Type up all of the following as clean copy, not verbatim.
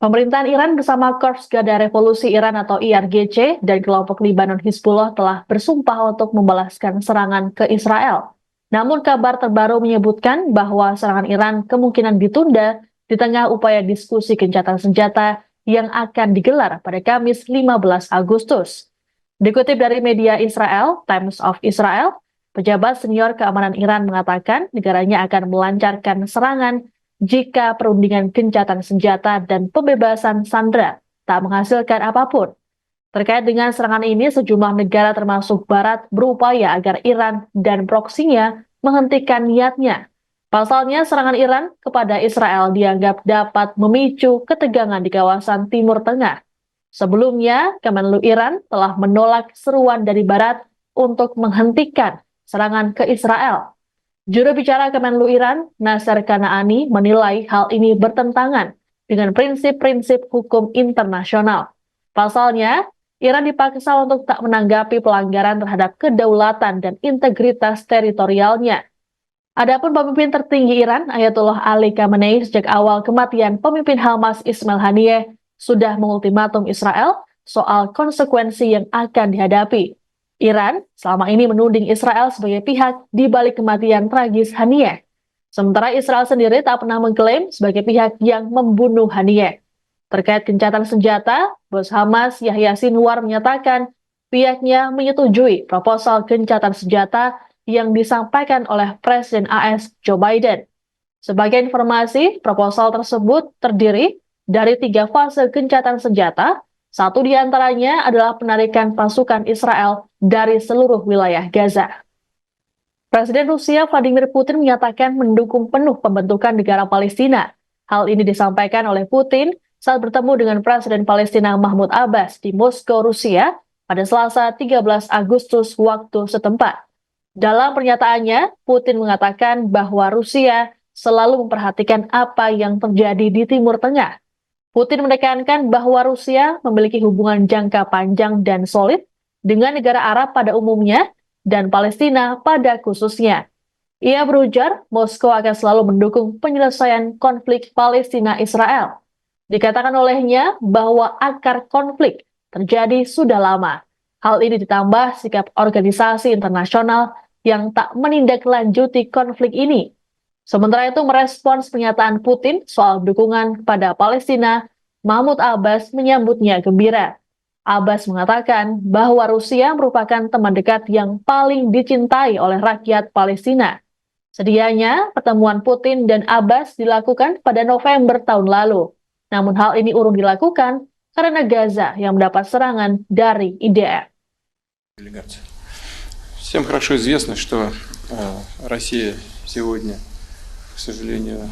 Pemerintahan Iran bersama Korps Garda Revolusi Iran atau IRGC dan kelompok Libanon Hizbullah telah bersumpah untuk membalaskan serangan ke Israel. Namun kabar terbaru menyebutkan bahwa serangan Iran kemungkinan ditunda di tengah upaya diskusi gencatan senjata yang akan digelar pada Kamis 15 Agustus. Dikutip dari media Israel, Times of Israel, pejabat senior keamanan Iran mengatakan negaranya akan melancarkan serangan jika perundingan gencatan senjata dan pembebasan sandera tak menghasilkan apapun. Terkait dengan serangan ini, sejumlah negara termasuk Barat berupaya agar Iran dan proksinya menghentikan niatnya. Pasalnya, serangan Iran kepada Israel dianggap dapat memicu ketegangan di kawasan Timur Tengah. Sebelumnya, Kemenlu Iran telah menolak seruan dari Barat untuk menghentikan serangan ke Israel. Juru bicara Kemenlu Iran, Nasser Kanaani, menilai hal ini bertentangan dengan prinsip-prinsip hukum internasional. Pasalnya, Iran dipaksa untuk tak menanggapi pelanggaran terhadap kedaulatan dan integritas teritorialnya. Adapun pemimpin tertinggi Iran, Ayatollah Ali Khamenei, sejak awal kematian pemimpin Hamas Ismail Haniyeh sudah mengultimatum Israel soal konsekuensi yang akan dihadapi. Iran selama ini menuding Israel sebagai pihak di balik kematian tragis Haniyeh. Sementara Israel sendiri tak pernah mengklaim sebagai pihak yang membunuh Haniyeh. Terkait gencatan senjata, bos Hamas Yahya Sinwar menyatakan pihaknya menyetujui proposal gencatan senjata yang disampaikan oleh Presiden AS Joe Biden. Sebagai informasi, proposal tersebut terdiri dari 3 fase gencatan senjata. Satu di antaranya adalah penarikan pasukan Israel dari seluruh wilayah Gaza. Presiden Rusia Vladimir Putin menyatakan mendukung penuh pembentukan negara Palestina. Hal ini disampaikan oleh Putin saat bertemu dengan Presiden Palestina Mahmud Abbas di Moskow, Rusia pada Selasa 13 Agustus waktu setempat. Dalam pernyataannya, Putin mengatakan bahwa Rusia selalu memperhatikan apa yang terjadi di Timur Tengah. Putin menekankan bahwa Rusia memiliki hubungan jangka panjang dan solid dengan negara Arab pada umumnya dan Palestina pada khususnya. Ia berujar, Moskow akan selalu mendukung penyelesaian konflik Palestina-Israel. Dikatakan olehnya bahwa akar konflik terjadi sudah lama. Hal ini ditambah sikap organisasi internasional yang tak menindaklanjuti konflik ini. Sementara itu, merespons pernyataan Putin soal dukungan kepada Palestina, Mahmud Abbas menyambutnya gembira. Abbas mengatakan bahwa Rusia merupakan teman dekat yang paling dicintai oleh rakyat Palestina. Sedianya, pertemuan Putin dan Abbas dilakukan pada November tahun lalu. Namun hal ini urung dilakukan karena Gaza yang mendapat serangan dari IDF. Всем хорошо известно, что Россия сегодня, к сожалению,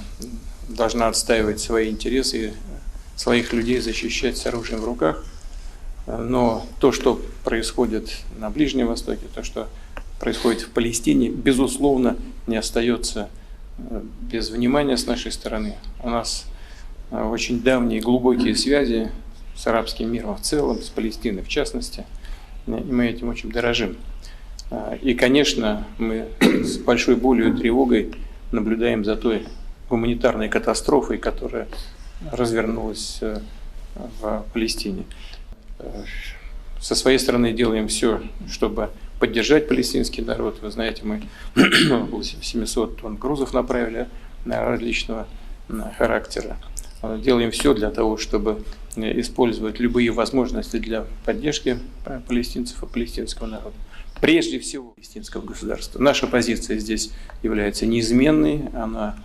должна отстаивать свои интересы, своих людей защищать с оружием в руках. Но то, что происходит на Ближнем Востоке, то, что происходит в Палестине, безусловно, не остается без внимания с нашей стороны. У нас очень давние глубокие связи с арабским миром в целом, с Палестиной в частности, и мы этим очень дорожим. И, конечно, мы с большой болью и тревогой наблюдаем за той гуманитарной катастрофой, которая развернулась в Палестине. Со своей стороны делаем все, чтобы поддержать палестинский народ. Вы знаете, мы 700 тонн грузов направили различного характера. Делаем все для того, чтобы использовать любые возможности для поддержки палестинцев и палестинского народа. Прежде всего, палестинского государства. Наша позиция здесь является неизменной, она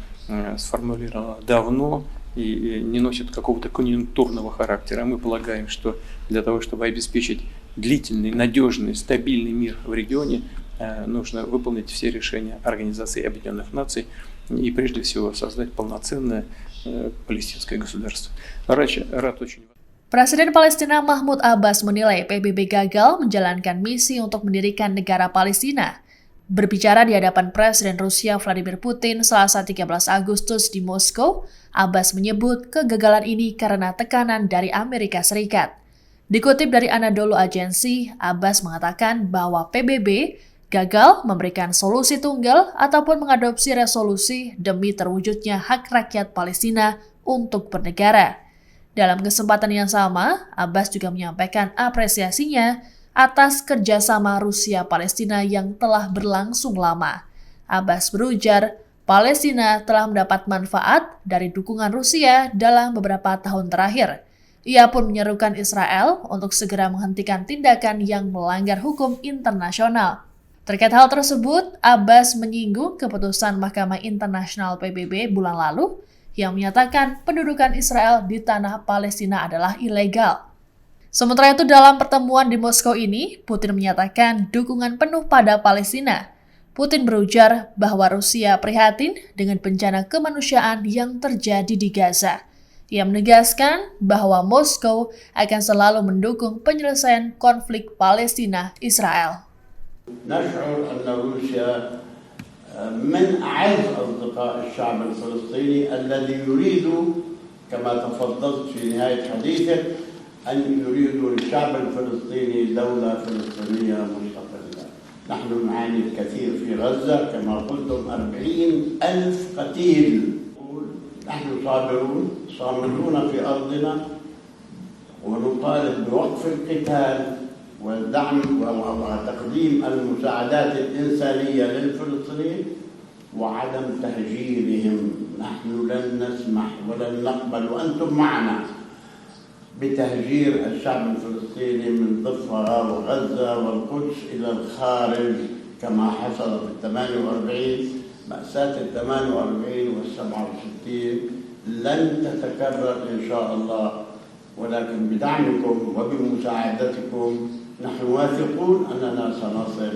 сформулирована давно и не носит какого-то конъюнктурного характера. Мы полагаем, что для того, чтобы обеспечить длительный, надежный, стабильный мир в регионе, нужно выполнить все решения Организации Объединенных Наций и прежде всего создать полноценное палестинское государство. Рад очень. Presiden Palestina Mahmud Abbas menilai PBB gagal menjalankan misi untuk mendirikan negara Palestina. Berbicara di hadapan Presiden Rusia Vladimir Putin Selasa 13 Agustus di Moskow, Abbas menyebut kegagalan ini karena tekanan dari Amerika Serikat. Dikutip dari Anadolu Agency, Abbas mengatakan bahwa PBB gagal memberikan solusi tunggal ataupun mengadopsi resolusi demi terwujudnya hak rakyat Palestina untuk bernegara. Dalam kesempatan yang sama, Abbas juga menyampaikan apresiasinya atas kerjasama Rusia-Palestina yang telah berlangsung lama. Abbas berujar, Palestina telah mendapat manfaat dari dukungan Rusia dalam beberapa tahun terakhir. Ia pun menyerukan Israel untuk segera menghentikan tindakan yang melanggar hukum internasional. Terkait hal tersebut, Abbas menyinggung keputusan Mahkamah Internasional PBB bulan lalu yang menyatakan pendudukan Israel di tanah Palestina adalah ilegal. Sementara itu, dalam pertemuan di Moskow ini, Putin menyatakan dukungan penuh pada Palestina. Putin berujar bahwa Rusia prihatin dengan bencana kemanusiaan yang terjadi di Gaza. Ia menegaskan bahwa Moskow akan selalu mendukung penyelesaian konflik Palestina-Israel. نشعر أن روسيا من أعز أصدقاء الشعب الفلسطيني الذي يريد كما تفضلت في نهاية حديثك أن يريد للشعب الفلسطيني دولة فلسطينية مستقلة. نحن نعاني الكثير في غزة كما قلتم 40,000 قتيل. نحن صابرون صامدون في أرضنا ونطالب بوقف القتال والدعم وتقديم المساعدات الإنسانية للفلسطينيين وعدم تهجيرهم. نحن لن نسمح ولن نقبل وأنتم معنا بتهجير الشعب الفلسطيني من ضفة وغزة والقدس إلى الخارج كما حصل في 48. مأساة 48 وال67 لن تتكرر إن شاء الله، ولكن بدعمكم وبمساعدتكم نحن واثقون أننا سنصل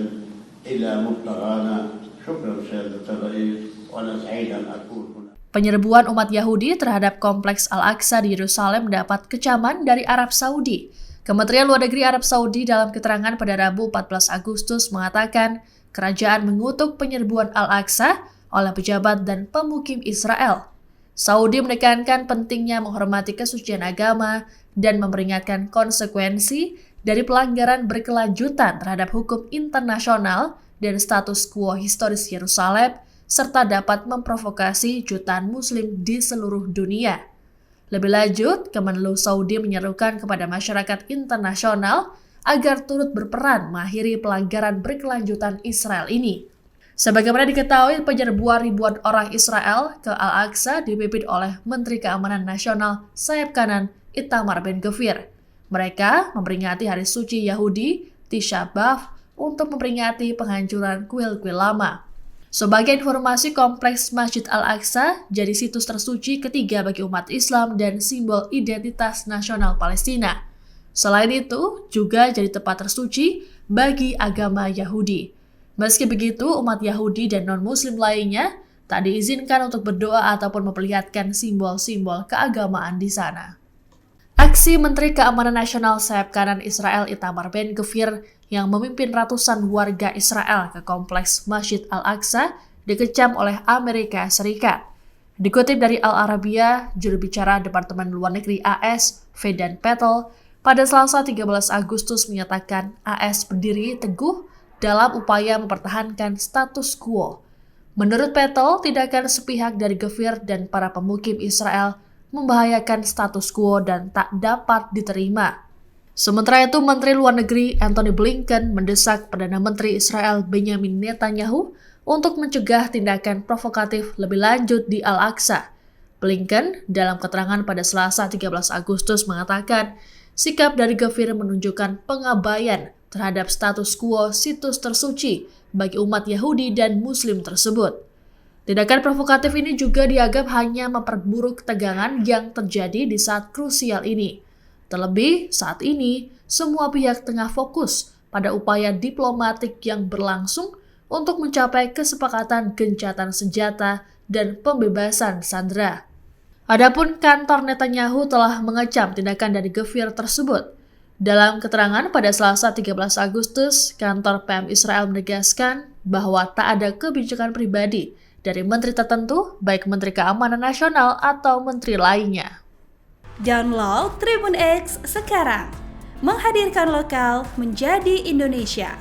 إلى مبتغانا. شكرا سيادة الرئيس وأنا سعيد أن أكون هنا. Penyerbuan umat Yahudi terhadap Kompleks Al-Aqsa di Yerusalem mendapat kecaman dari Arab Saudi. Kementerian Luar Negeri Arab Saudi dalam keterangan pada Rabu 14 Agustus mengatakan kerajaan mengutuk penyerbuan Al-Aqsa oleh pejabat dan pemukim Israel. Saudi menekankan pentingnya menghormati kesucian agama dan memperingatkan konsekuensi dari pelanggaran berkelanjutan terhadap hukum internasional dan status quo historis Yerusalem, serta dapat memprovokasi jutaan Muslim di seluruh dunia. Lebih lanjut, Kemenlu Saudi menyerukan kepada masyarakat internasional agar turut berperan mengakhiri pelanggaran berkelanjutan Israel ini. Sebagaimana diketahui, penyerbuan ribuan orang Israel ke Al-Aqsa dipimpin oleh Menteri Keamanan Nasional sayap kanan Itamar Ben-Gvir. Mereka memperingati Hari Suci Yahudi, Tisha B'Av, untuk memperingati penghancuran kuil-kuil lama. Sebagai informasi, Kompleks Masjid Al-Aqsa jadi situs tersuci ketiga bagi umat Islam dan simbol identitas nasional Palestina. Selain itu, juga jadi tempat tersuci bagi agama Yahudi. Meski begitu, umat Yahudi dan non-Muslim lainnya tak diizinkan untuk berdoa ataupun memperlihatkan simbol-simbol keagamaan di sana. Aksi Menteri Keamanan Nasional sayap kanan Israel Itamar Ben-Gvir yang memimpin ratusan warga Israel ke Kompleks Masjid Al-Aqsa dikecam oleh Amerika Serikat. Dikutip dari Al-Arabiya, juru bicara Departemen Luar Negeri AS, Vedant Patel, pada Selasa 13 Agustus menyatakan AS berdiri teguh dalam upaya mempertahankan status quo. Menurut Patel, tindakan sepihak dari Gvir dan para pemukim Israel membahayakan status quo dan tak dapat diterima. Sementara itu, Menteri Luar Negeri Antony Blinken mendesak Perdana Menteri Israel Benjamin Netanyahu untuk mencegah tindakan provokatif lebih lanjut di Al-Aqsa. Blinken dalam keterangan pada Selasa 13 Agustus mengatakan, sikap dari Gvir menunjukkan pengabaian terhadap status quo situs tersuci bagi umat Yahudi dan Muslim tersebut. Tindakan provokatif ini juga dianggap hanya memperburuk ketegangan yang terjadi di saat krusial ini. Terlebih, saat ini, semua pihak tengah fokus pada upaya diplomatik yang berlangsung untuk mencapai kesepakatan gencatan senjata dan pembebasan sandera. Adapun kantor Netanyahu telah mengecam tindakan dari Gvir tersebut. Dalam keterangan pada Selasa 13 Agustus, kantor PM Israel menegaskan bahwa tak ada kebijakan pribadi dari menteri tertentu, baik Menteri Keamanan Nasional atau menteri lainnya. Download Tribun X sekarang, menghadirkan lokal menjadi Indonesia.